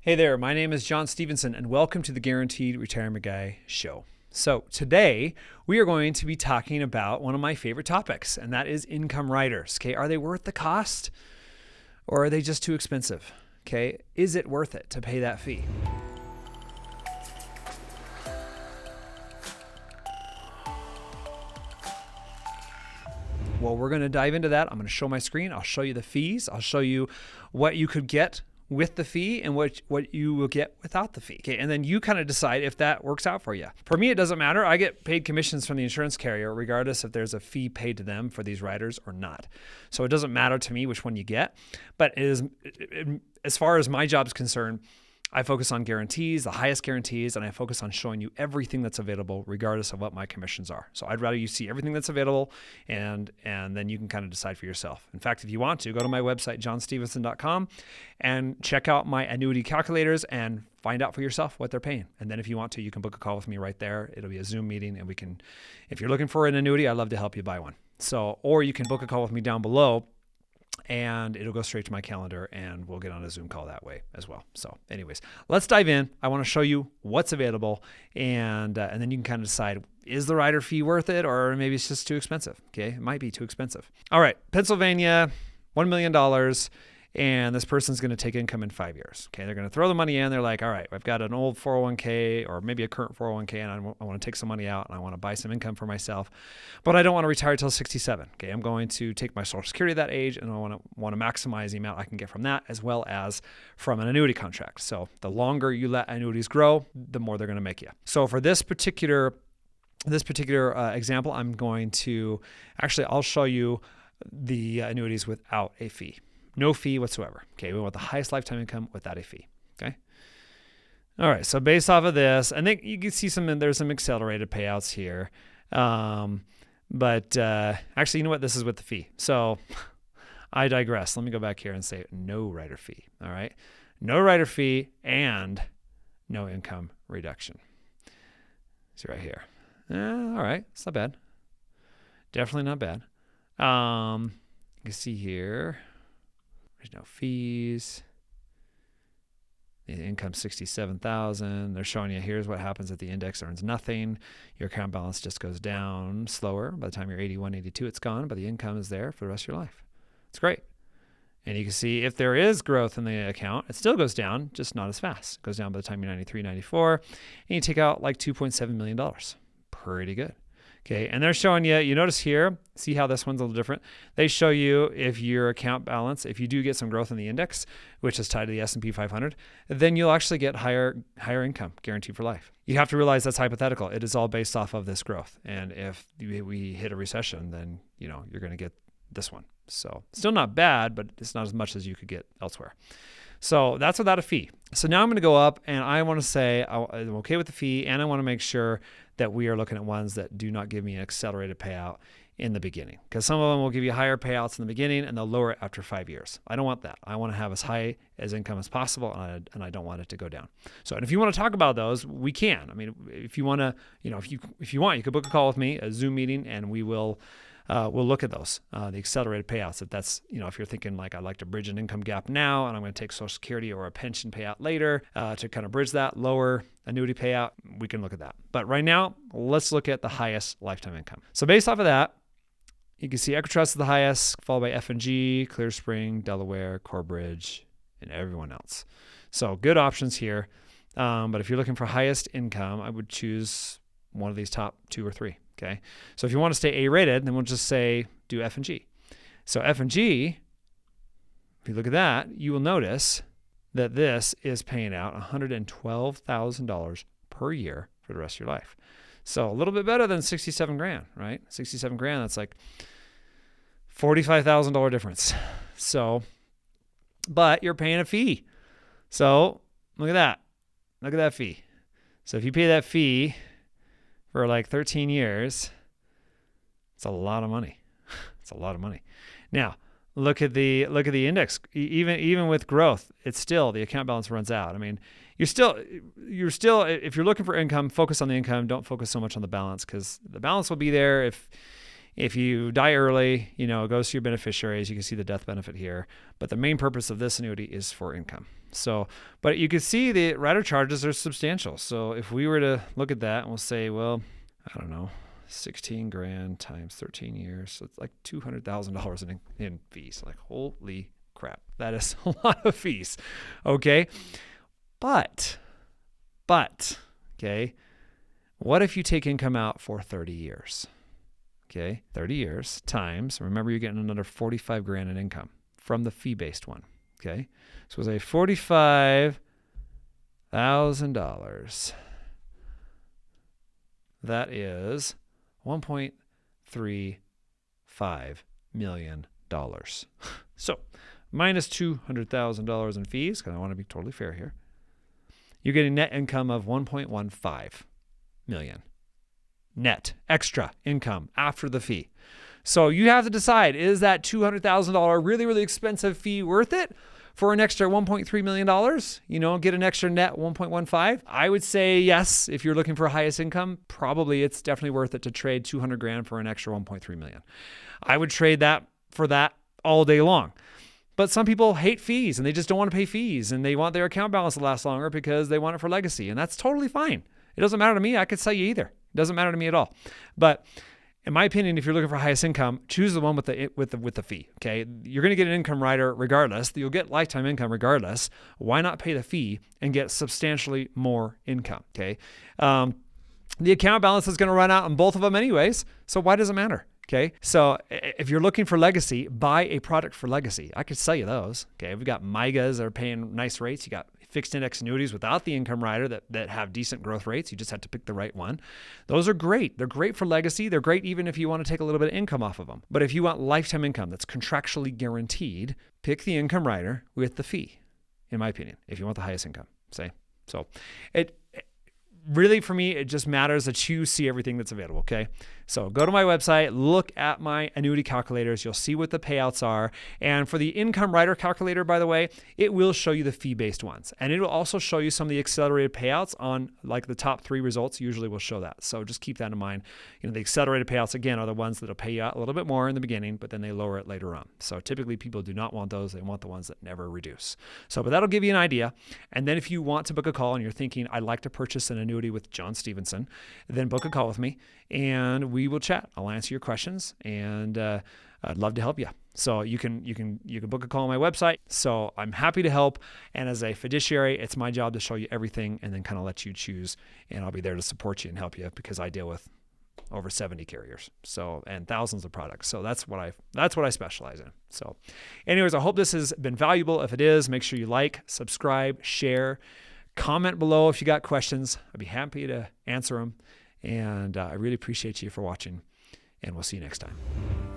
Hey there, my name is John Stevenson, and welcome to the Guaranteed Retirement Guy Show. So today we are going to be talking about one of my favorite topics, and that is income riders. Okay, are they worth the cost, or are they just too expensive? Okay, is it worth it to pay that fee? Well, we're going to dive into that. I'm going to show my screen. I'll show you the fees. I'll show you what you could get with the fee and what you will get without the fee. Okay, and then you kind of decide if that works out for you. For me, it doesn't matter. I get paid commissions from the insurance carrier regardless if there's a fee paid to them for these riders or not. So it doesn't matter to me which one you get. But as far as my job is concerned, I focus on guarantees, the highest guarantees, and I focus on showing you everything that's available regardless of what my commissions are. So I'd rather you see everything that's available and then you can kind of decide for yourself. In fact, if you want to, go to my website, johnstevenson.com, and check out my annuity calculators and find out for yourself what they're paying. And then if you want to, you can book a call with me right there. It'll be a Zoom meeting and we can, if you're looking for an annuity, I'd love to help you buy one. So, or you can book a call with me down below and it'll go straight to my calendar and we'll get on a Zoom call that way as well. So anyways, let's dive in. I want to show you what's available and then you can kind of decide, is the rider fee worth it or maybe it's just too expensive? Okay, it might be too expensive. All right, Pennsylvania, $1 million. And this person's going to take income in 5 years. Okay, they're going to throw the money in. They're like, all right, I've got an old 401k or maybe a current 401k and I want to take some money out and I want to buy some income for myself, but I don't want to retire till 67. Okay, I'm going to take my Social Security at that age and I want to maximize the amount I can get from that as well as from an annuity contract. So the longer you let annuities grow, the more they're going to make you. So for this particular example, I'm going to I'll show you the annuities without a fee. No fee whatsoever. Okay, we want the highest lifetime income without a fee. Okay. All right. So based off of this, I think you can see there's some accelerated payouts here. But actually, you know what? This is with the fee. So I digress. Let me go back here and say no rider fee. All right. No rider fee and no income reduction. See right here. All right. It's not bad. Definitely not bad. You can see here. There's no fees. The income $67,000. They're showing you here's what happens if the index earns nothing. Your account balance just goes down slower. By the time you're 81, 82, it's gone, but the income is there for the rest of your life. It's great. And you can see if there is growth in the account, it still goes down, just not as fast. It goes down by the time you're 93, 94, and you take out like $2.7 million. Pretty good. Okay, and they're showing you notice here, see how this one's a little different. They show you if your account balance, if you do get some growth in the index, which is tied to the S&P 500, then you'll actually get higher income guaranteed for life. You have to realize that's hypothetical. It is all based off of this growth. And if we hit a recession, then you're going to get this one. So still not bad, but it's not as much as you could get elsewhere. So that's without a fee. So now I'm going to go up and I want to say I'm okay with the fee and I want to make sure that we are looking at ones that do not give me an accelerated payout in the beginning. Because some of them will give you higher payouts in the beginning and they'll lower it after 5 years. I don't want that. I want to have as high as income as possible and I don't want it to go down. So and if you want to talk about those, we can. I mean, if you want to, if you want, you could book a call with me, a Zoom meeting, and we'll look at those, the accelerated payouts. If that's, if you're thinking like I'd like to bridge an income gap now and I'm going to take Social Security or a pension payout later to kind of bridge that lower annuity payout, we can look at that. But right now, let's look at the highest lifetime income. So based off of that, you can see Equitrust is the highest, followed by F&G, Clear Spring, Delaware, Corebridge, and everyone else. So good options here. But if you're looking for highest income, I would choose one of these top 2 or 3. Okay, so if you want to stay A-rated, then we'll just say do F&G. So F&G, if you look at that, you will notice that this is paying out $112,000 per year for the rest of your life. So a little bit better than 67 grand, right? 67 grand, that's like $45,000 difference. So, but you're paying a fee. So look at that. Look at that fee. So if you pay that fee for like 13 years, it's a lot of money. It's a lot of money. Now, look at the index. Even with growth, it's still the account balance runs out. I mean, you're still if you're looking for income, focus on the income. Don't focus so much on the balance because the balance will be there if If you die early, it goes to your beneficiaries. You can see the death benefit here. But the main purpose of this annuity is for income. So, but you can see the rider charges are substantial. So if we were to look at that and we'll say, well, I don't know, 16 grand times 13 years. So it's like $200,000 in fees. Like, holy crap. That is a lot of fees. Okay. But, okay, what if you take income out for 30 years? Okay, 30 years times, remember you're getting another 45 grand in income from the fee-based one. Okay, so it was a $45,000. That is $1.35 million. So minus $200,000 in fees, because I want to be totally fair here, you're getting net income of $1.15 million. Net extra income after the fee. So you have to decide, is that $200,000 really, really expensive fee worth it for an extra $1.3 million? Get an extra net 1.15. I would say yes. If you're looking for highest income, probably it's definitely worth it to trade 200 grand for an extra 1.3 million. I would trade that for that all day long. But some people hate fees and they just don't want to pay fees and they want their account balance to last longer because they want it for legacy. And that's totally fine. It doesn't matter to me. I could sell you either. It doesn't matter to me at all. But in my opinion, if you're looking for highest income, choose the one with the fee. Okay, you're going to get an income rider regardless. You'll get lifetime income regardless. Why not pay the fee and get substantially more income? Okay, the account balance is going to run out on both of them anyways. So why does it matter? Okay, so if you're looking for legacy, buy a product for legacy. I could sell you those. Okay, we've got MIGAs that are paying nice rates. You got fixed index annuities without the income rider that have decent growth rates. You just have to pick the right one. Those are great. They're great for legacy. They're great even if you want to take a little bit of income off of them. But if you want lifetime income that's contractually guaranteed, pick the income rider with the fee, in my opinion, if you want the highest income, say. So really, for me, it just matters that you see everything that's available, okay? So go to my website, look at my annuity calculators. You'll see what the payouts are. And for the income rider calculator, by the way, it will show you the fee-based ones. And it will also show you some of the accelerated payouts on like the top 3 results usually will show that. So just keep that in mind. The accelerated payouts, again, are the ones that will pay you out a little bit more in the beginning, but then they lower it later on. So typically people do not want those. They want the ones that never reduce. But that'll give you an idea. And then if you want to book a call and you're thinking, I'd like to purchase an annuity with John Stevenson, then book a call with me and we will chat. I'll answer your questions and I'd love to help you. So you can book a call on my website. So I'm happy to help. And as a fiduciary, it's my job to show you everything and then kind of let you choose. And I'll be there to support you and help you because I deal with over 70 carriers. And thousands of products. So that's what I specialize in. So anyways, I hope this has been valuable. If it is, make sure you like, subscribe, share, comment below if you got questions. I'd be happy to answer them. And I really appreciate you for watching, and we'll see you next time.